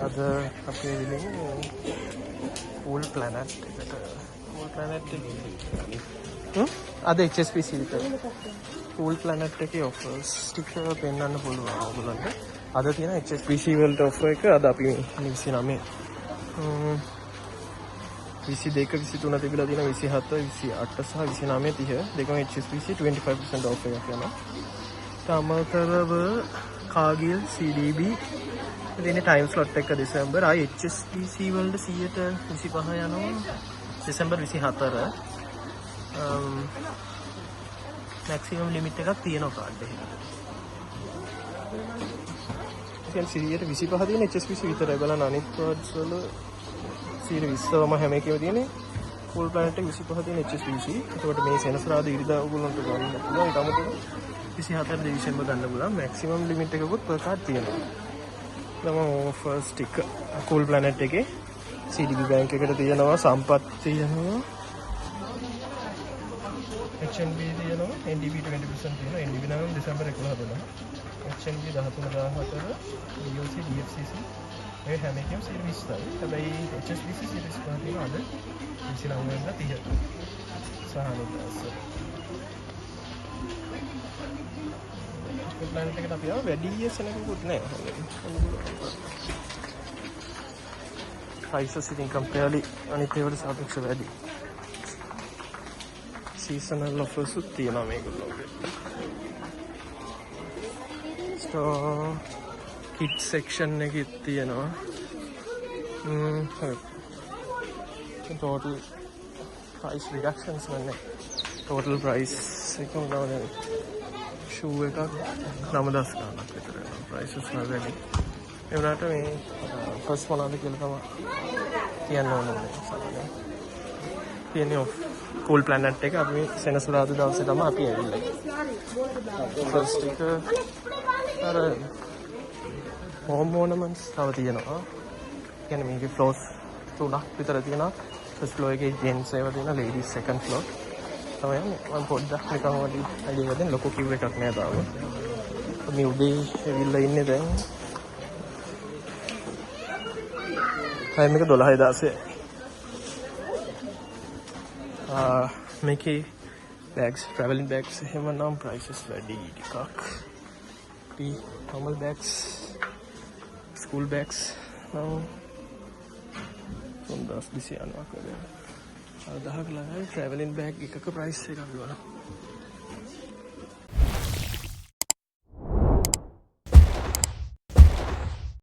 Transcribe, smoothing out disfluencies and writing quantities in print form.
අද අපි ඉන්නේ Cool Planet එකට. Cool Planet එකේ අද HSBC විතර. Cool Planet එකේ offers ටික පෙන්වන්න පුළුවන් ඔයගොල්ලන්ට. අද තියෙන HSBC වලට offer එක අද අපි 29 22 23 තිබිලා තියෙන 27 28 සහ 29 30 දෙකම HSBC 25% off එකක් යනවා. තමතරව කාගිල් CDB ඉතින් ටයිම් ස්ලොට් එක දෙසැම්බර් ආයි HSBC වලට 125 යනවා දෙසැම්බර් 24 මැක්සිමම් ලිමිට් එකක් තියෙනවා කාඩ් එකේ. ඉතින් 125 තියෙන HSBC විතරයි බලන්න අනිත් කාඩ්ස් වල 120ම හැම එකෙම තියෙන්නේ Cool Planet එක 25 තියෙන HSBC. ඒකට මේ සෙනසුරාදා ඉරිදා ඔයගොල්ලන්ට ගන්න පුළුවන්. ඒක අමතක 24 දෙසැම්බර් ගන්න පුළුවන්. මැක්සිමම් ලිමිට් එකකුත් per card තියෙනවා. තමයි ෆස්ට් ටික Cool Planet එකේ CDB බැංක් එකට තියෙනවා සම්පත් තියෙනවා HNB තියෙනවා NDB 20% තියෙනවා NDB නම් දෙසැම්බර් 11 දෙනවා HNB 1314 BOC DFCC මේ හැම එකම සර්විස් තමයි හැබැයි HSBC සර්විස් කරන තියෙනවා අද 29 වෙනිදා 30 සහනිදාස Cool Planet එකට අපි ආව වැඩි සෙනගකුත් නැහැ prices ඉතින් comparatively අනිත් ඒවාට සාපේක්ෂව වැඩි. seasonal offers උත් තියෙනවා මේගොල්ලෝගේ. so kids section එකේ තියෙනවා. total price reductions නන්නේ. total price එක මොනවද? shoe එකක් 9000 ගාණක් විතර යනවා. prices වැඩි. ඒ වුණාට මේ ෆස්ට් මොනවද කියලා තමයි කියන්න ඕනේ. තියෙන්නේ Cool Planet එක අපි සෙනසුරාදා දවසේ තමයි අපි ඇවිල්ලා. ෆස්ට් එක අර home ornaments තව තියෙනවා. කියන්නේ මේකේ floors තුනක් විතර තියෙනවා. ෆස්ට් floor එකේ gents ඒවා තියෙනවා. ladies second floor. තමයි මම පොඩ්ඩක් නිකන් වඩි අයිඩියා ගන්න ලොකු කිව් එකක් නෑ තාම. මේ උදේ ඇවිල්ලා ඉන්නේ දැන්. टाइम में 12:10 මේකේ bags traveling bags එහෙම නම් prices වැඩි ටිකක්. normal bags school bags නම් 3200 යනවා කරේ. 1000 ක ළඟයි traveling bag එකක price එක අඩු වෙනවා.